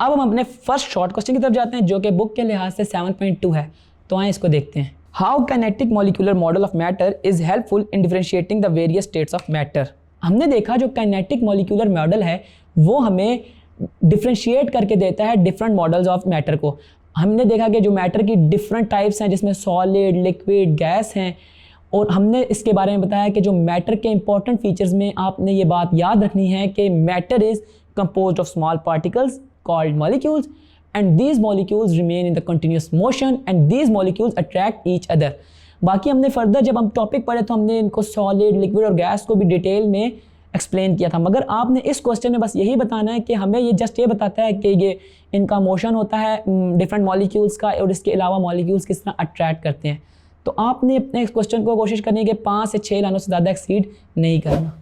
अब हम अपने फर्स्ट शॉर्ट क्वेश्चन की तरफ जाते हैं जो कि बुक के लिहाज से 7.2 है। तो आए इसको देखते हैं। How kinetic molecular model of matter is helpful in differentiating the various states of matter. हमने देखा जो काइनेटिक मॉलिक्यूलर मॉडल है वो हमें डिफरेंशिएट करके देता है डिफरेंट मॉडल्स ऑफ मैटर को। हमने देखा कि जो मैटर की डिफरेंट टाइप्स हैं जिसमें सॉलिड, लिक्विड, गैस हैं, और हमने इसके बारे में बताया कि जो मैटर के इंपॉर्टेंट फीचर्स में आपने ये बात याद रखनी है कि matter is composed of small particles called molecules and these molecules remain in the continuous motion and these molecules attract each other। बाकी हमने फर्दर जब हम टॉपिक पढ़े तो हमने इनको सॉलिड, लिक्विड और गैस को भी डिटेल में एक्सप्लेन किया था, मगर आपने इस क्वेश्चन में बस यही बताना है कि हमें ये जस्ट ये बताता है कि ये इनका मोशन होता है डिफरेंट मॉलिक्यूल्स का, और इसके अलावा मॉलिक्यूल्स किस तरह अट्रैक्ट करते हैं। तो आपने अपने इस क्वेश्चन को कोशिश करनी है कि 5 से 6 लाइनों से ज़्यादा एक्सीड नहीं करना।